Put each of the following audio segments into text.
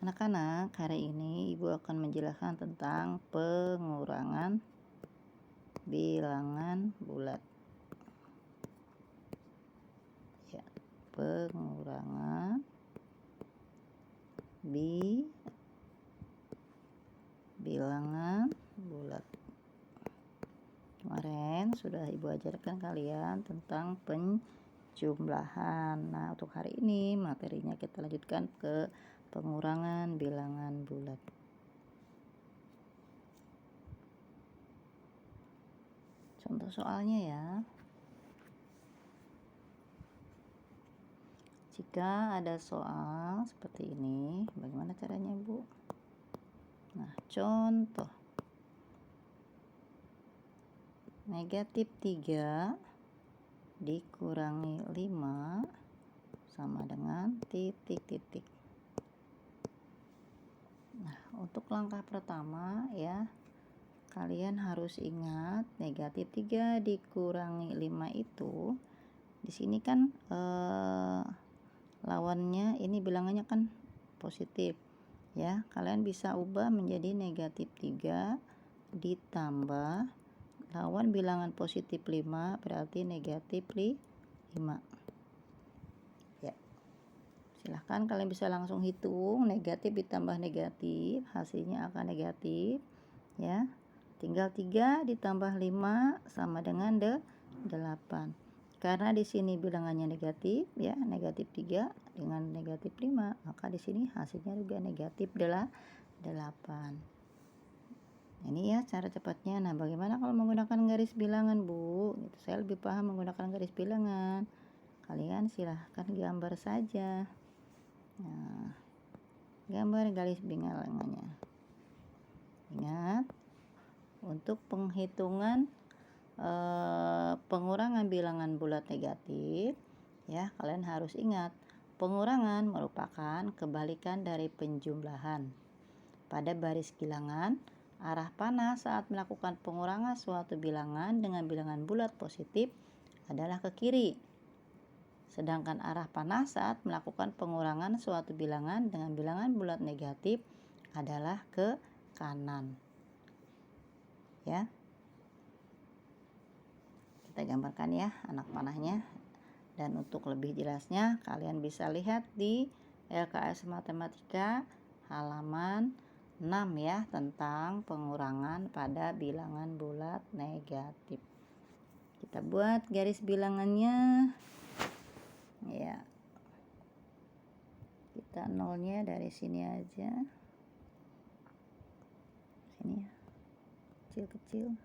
Anak-anak, hari ini Ibu akan menjelaskan tentang pengurangan bilangan bulat. Ya, pengurangan bilangan bulat. Kemarin sudah Ibu ajarkan kalian tentang penjumlahan. Nah, untuk hari ini materinya kita lanjutkan ke pengurangan bilangan bulat. Contoh soalnya ya. Jika ada soal seperti ini, bagaimana caranya, Bu? Nah, contoh. Negatif 3 dikurangi 5 sama dengan titik-titik. Nah, untuk langkah pertama ya, kalian harus ingat negatif 3 dikurangi 5 itu di sini kan lawannya ini bilangannya kan positif ya. Kalian bisa ubah menjadi negatif 3 ditambah lawan bilangan positif 5 berarti negatif 5. Ya. Silahkan kalian bisa langsung hitung negatif ditambah negatif, hasilnya akan negatif ya. Tinggal 3 ditambah 5 sama dengan 8. Karena di sini bilangannya negatif ya, negatif 3 dengan negatif 5, maka di sini hasilnya juga negatif 8. Ini ya cara cepatnya. Nah, bagaimana kalau menggunakan garis bilangan, Bu? Gitu. Saya lebih paham menggunakan garis bilangan. Kalian silahkan gambar saja. Nah, gambar garis bilangannya. Ingat, untuk penghitungan pengurangan bilangan bulat negatif, ya kalian harus ingat, pengurangan merupakan kebalikan dari penjumlahan. Pada baris bilangan, arah panah saat melakukan pengurangan suatu bilangan dengan bilangan bulat positif adalah ke kiri. Sedangkan arah panah saat melakukan pengurangan suatu bilangan dengan bilangan bulat negatif adalah ke kanan. Ya. Kita gambarkan ya anak panahnya. Dan untuk lebih jelasnya kalian bisa lihat di LKS Matematika halaman 6 ya, tentang pengurangan pada bilangan bulat negatif. Kita buat garis bilangannya ya. Kita nolnya dari sini aja, sini ya, kecil-kecil.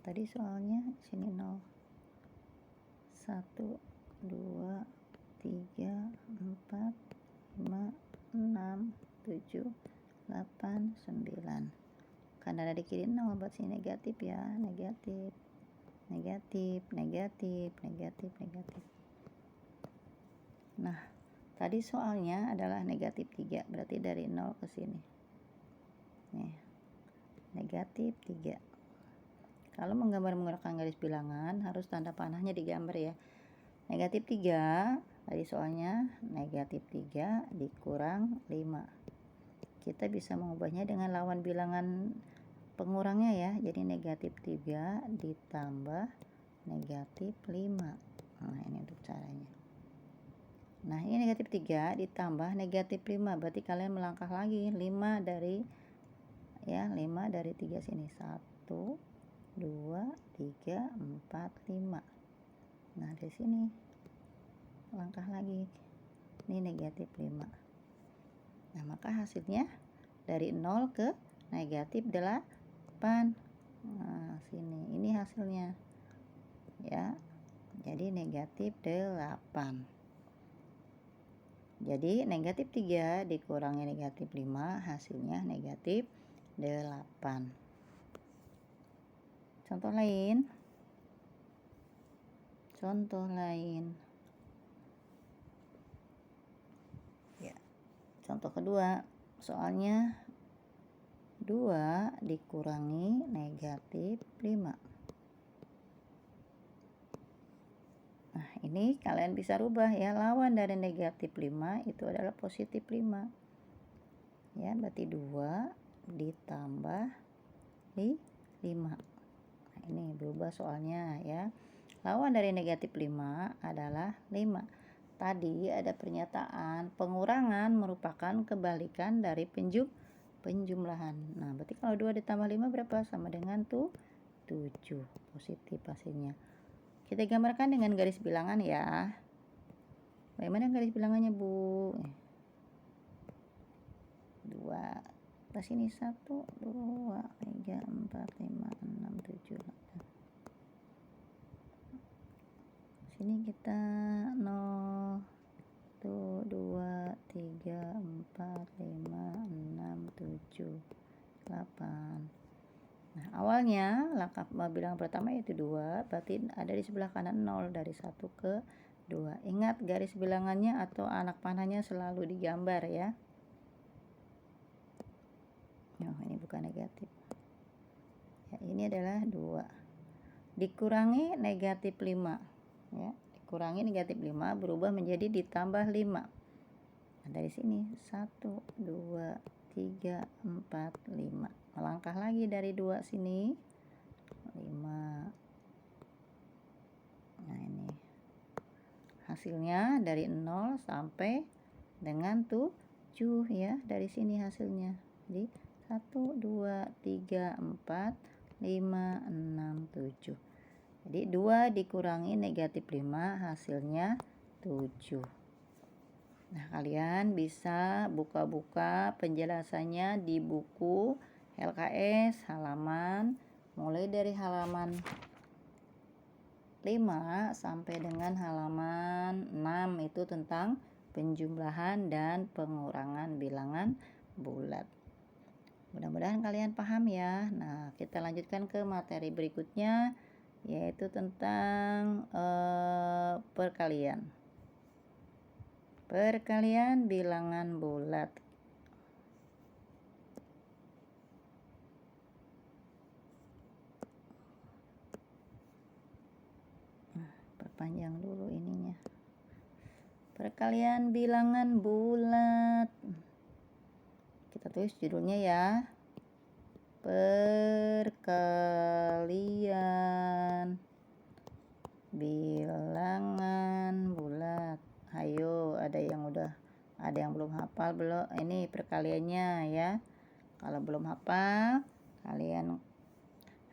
Tadi soalnya sini 0, 1, 2, 3, 4, 5, 6, 7, 8, 9. Karena ada di kiri 0, buat sini negatif ya, negatif. Nah, tadi soalnya adalah negatif 3, berarti dari 0 ke sini. Nih, negatif 3. Kalau menggambar menggunakan garis bilangan, harus tanda panahnya digambar ya. Negatif 3, tadi soalnya negatif 3 dikurang 5. Kita bisa mengubahnya dengan lawan bilangan pengurangnya ya. Jadi negatif 3 ditambah negatif 5. Nah, ini untuk caranya. Nah, ini negatif 3 ditambah negatif 5. Berarti kalian melangkah lagi 5 dari 3 sini. 1, 2, 3, 4, 5. Nah, dari sini langkah lagi. Ini negatif 5. Nah, maka hasilnya dari 0 ke negatif 8. Nah, sini. Ini hasilnya. Ya. Jadi negatif 8. Jadi negatif 3 dikurangi negatif 5 hasilnya negatif 8. Contoh lain. Ya. Contoh kedua, soalnya 2 dikurangi negatif 5. Nah, ini kalian bisa rubah ya, lawan dari negatif 5 itu adalah positif 5. Ya, berarti 2 ditambah 5. Nah, ini berubah soalnya ya. Lawan dari negatif 5 adalah 5. Tadi ada pernyataan pengurangan merupakan kebalikan dari penjumlahan. Nah, berarti kalau 2 ditambah 5 berapa? Sama dengan 7. Positif hasilnya. Kita gambarkan dengan garis bilangan ya. Bagaimana garis bilangannya, Bu? 2. Ke sini 1, 2, 3, 4, 5, 6, 7, 8. Sini kita 0, 1, 2, 3, 4, 5, 6, 7, 8. Nah, awalnya langkah bilangan pertama yaitu 2, berarti ada di sebelah kanan 0 dari 1 ke 2. Ingat garis bilangannya atau anak panahnya selalu digambar ya. Oh, ini bukan negatif. Ya, ini adalah 2. Dikurangi negatif 5. Ya, dikurangi negatif 5 berubah menjadi ditambah 5. Nah, dari sini 1, 2, 3, 4, 5. Melangkah lagi dari 2 sini 5. Nah, ini hasilnya dari 0 sampai dengan 7 ya, dari sini hasilnya. Jadi 1, 2, 3, 4, 5, 6, 7. Jadi 2 dikurangi negatif 5 hasilnya 7. Nah, kalian bisa buka-buka penjelasannya di buku LKS halaman mulai dari halaman 5 sampai dengan halaman 6 itu tentang penjumlahan dan pengurangan bilangan bulat. Mudah-mudahan kalian paham ya. Nah, kita lanjutkan ke materi berikutnya yaitu tentang perkalian. Perkalian bilangan bulat. Perpanjang dulu ininya. Perkalian bilangan bulat. Kita tulis judulnya ya. Perkalian bilangan bulat. Ayo, ada yang belum hafal belum? Ini perkaliannya ya. Kalau belum hafal, kalian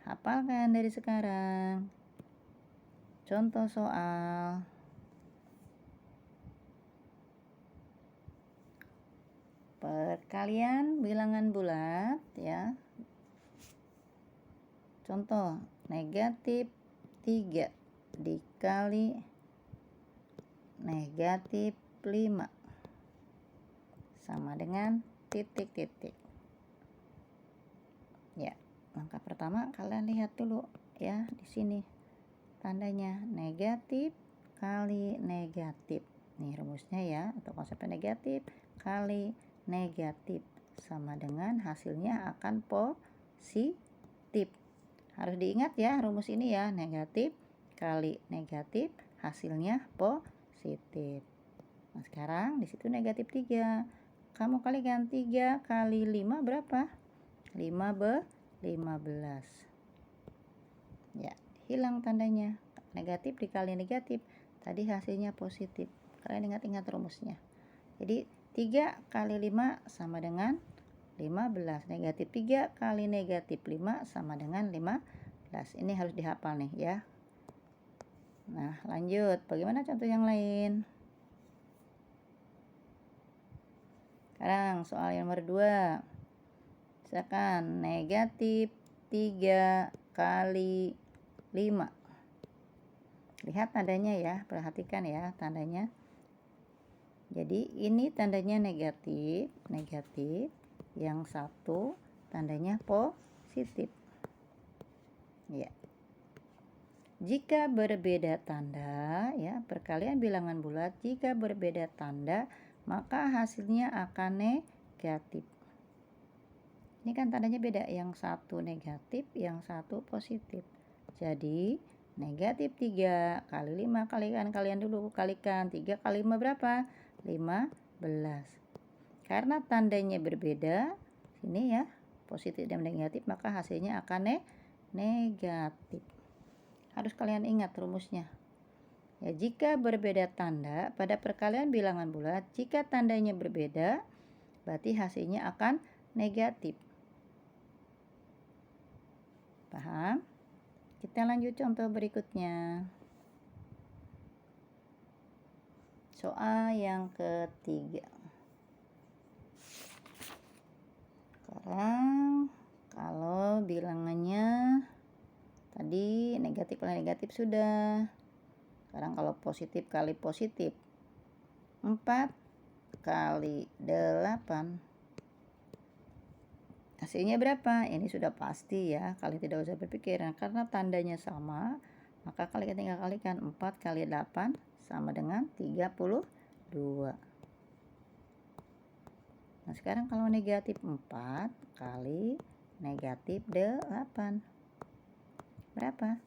hafalkan dari sekarang. Contoh soal. Perkalian bilangan bulat ya. Contoh, negatif 3 dikali negatif 5 sama dengan titik-titik. Ya, langkah pertama kalian lihat dulu ya di sini. Tandanya negatif kali negatif. Nih rumusnya ya, atau konsepnya negatif kali negatif sama dengan hasilnya akan positif. Harus diingat ya rumus ini ya, negatif kali negatif hasilnya positif. Nah, sekarang di situ negatif 3. Kamu kalikan 3 kali 5 berapa? 15. Ya, hilang tandanya. Negatif dikali negatif, tadi hasilnya positif. Kalian ingat-ingat rumusnya. Jadi 3 kali 5 sama dengan 15. Negatif 3 kali negatif 5 sama dengan 15. Ini harus dihafal nih ya. Nah, lanjut. Bagaimana contoh yang lain? Sekarang soal yang nomor 2. Misalkan negatif 3 kali 5. Lihat tandanya ya, perhatikan ya tandanya. Jadi ini tandanya negatif. Yang satu tandanya positif. Ya. Jika berbeda tanda ya, perkalian bilangan bulat jika berbeda tanda maka hasilnya akan negatif. Ini kan tandanya beda, yang satu negatif, yang satu positif. Jadi negatif 3 kali 5 kalikan kalian dulu, kalikan 3 kali 5 berapa? 15. Karena tandanya berbeda, sini ya, positif dan negatif, maka hasilnya akan negatif. Harus kalian ingat rumusnya. Ya, jika berbeda tanda pada perkalian bilangan bulat, jika tandanya berbeda, berarti hasilnya akan negatif. Paham? Kita lanjut contoh berikutnya. Soal yang ketiga. Sekarang kalau bilangannya tadi negatif kali negatif sudah. Sekarang kalau positif kali positif, 4 kali 8. Hasilnya berapa? Ini sudah pasti ya, kalian tidak usah berpikir. Nah, karena tandanya sama, maka kalian tinggal kalikan 4 kali 8 sama dengan 32. Nah, sekarang kalau negatif 4 kali negatif 8. Berapa?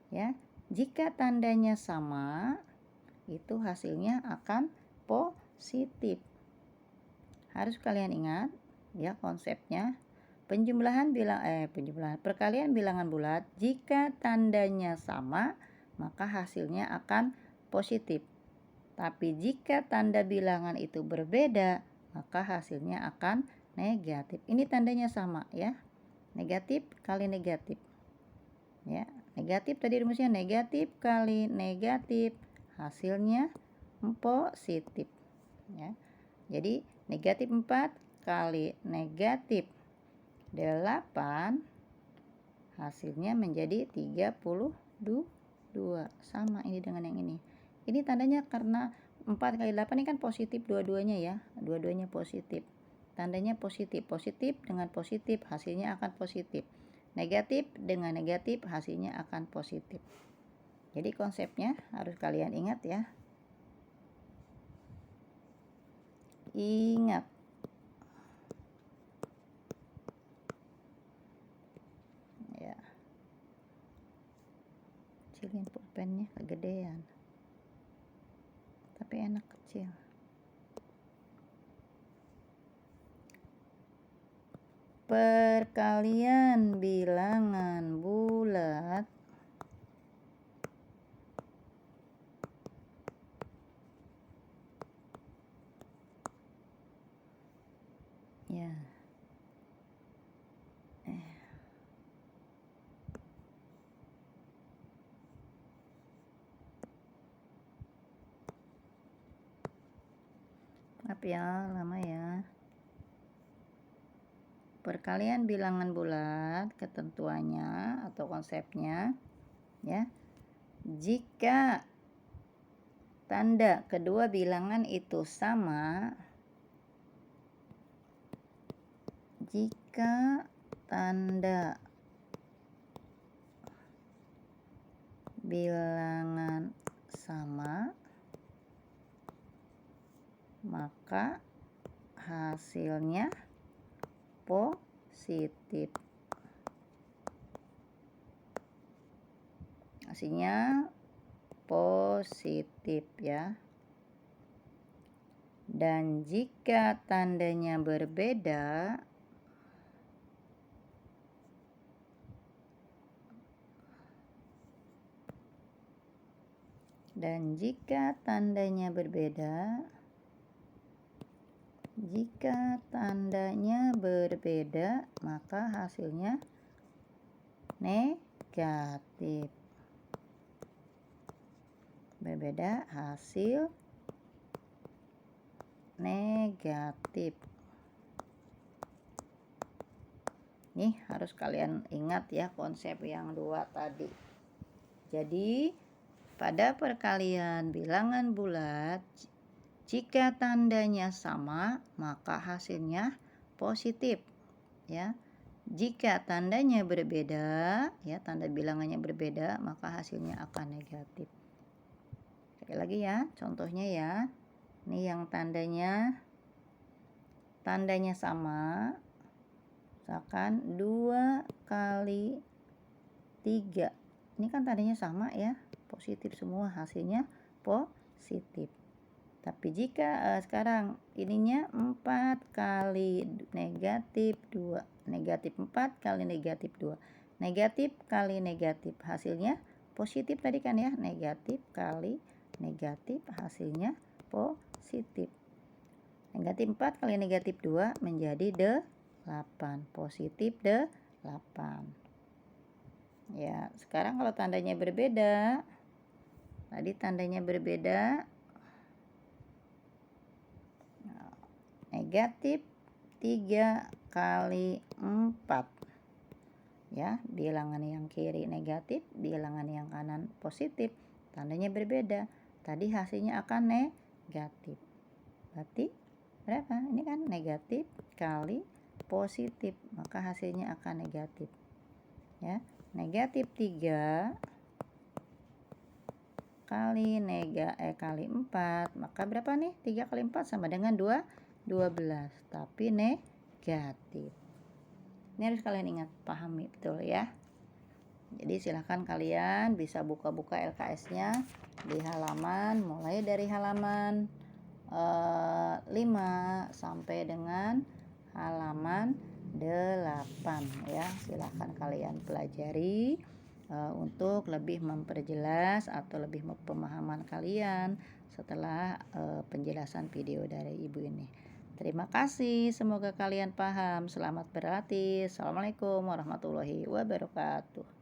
Ya, jika tandanya sama, itu hasilnya akan positif. Harus kalian ingat ya konsepnya. Penjumlahan perkalian bilangan bulat, jika tandanya sama, maka hasilnya akan positif. Tapi jika tanda bilangan itu berbeda, maka hasilnya akan negatif. Ini tandanya sama ya. Negatif kali negatif. Ya, negatif tadi rumusnya negatif kali negatif, hasilnya positif ya. Jadi negatif 4 kali negatif 8 hasilnya menjadi 32. Sama ini dengan yang ini. Ini tandanya karena 4 kali 8 ini kan positif dua-duanya ya. Dua-duanya positif. Tandanya positif. Positif dengan positif hasilnya akan positif. Negatif dengan negatif hasilnya akan positif. Jadi konsepnya harus kalian ingat ya. Ingat. Kecilin pulpennya, kegedean tapi enak kecil. Perkalian bilangan bulat ya. Maaf ya, lama ya. Perkalian bilangan bulat, ketentuannya atau konsepnya ya. Jika tanda kedua bilangan itu sama, jika tanda bilangan sama, maka hasilnya positif. Hasilnya positif ya. Dan jika tandanya berbeda, jika tandanya berbeda, maka hasilnya negatif. Berbeda, hasil negatif. Nih harus kalian ingat ya konsep yang dua tadi. Jadi pada perkalian bilangan bulat, jika tandanya sama, maka hasilnya positif ya. Jika tandanya berbeda, ya tanda bilangannya berbeda, maka hasilnya akan negatif. Sekali lagi ya, contohnya ya. Ini yang tandanya sama. Misalkan 2 kali 3 Ini kan tadinya sama ya, positif semua, hasilnya positif. Tapi jika sekarang ininya 4 kali negatif 2, negatif 4 kali negatif 2, negatif kali negatif, hasilnya positif tadi kan ya, negatif kali negatif, hasilnya positif. Negatif 4 kali negatif 2 menjadi 8, positif 8. Ya, sekarang kalau tandanya berbeda, tadi tandanya berbeda, negatif 3 kali 4. Ya, bilangan yang kiri negatif, bilangan yang kanan positif, tandanya berbeda. Tadi hasilnya akan negatif. Berarti berapa? Ini kan negatif kali positif, maka hasilnya akan negatif. Ya, negatif 3 kali kali 4, maka berapa nih? 3 kali 4 sama dengan 12, tapi negatif. Ini harus kalian ingat, pahami betul ya. Jadi silahkan kalian bisa buka-buka LKS-nya di halaman, mulai dari halaman 5 sampai dengan halaman 8 ya. Silahkan kalian pelajari untuk lebih memperjelas atau lebih pemahaman kalian setelah penjelasan video dari ibu ini. Terima kasih, semoga kalian paham. Selamat berlatih. Assalamualaikum warahmatullahi wabarakatuh.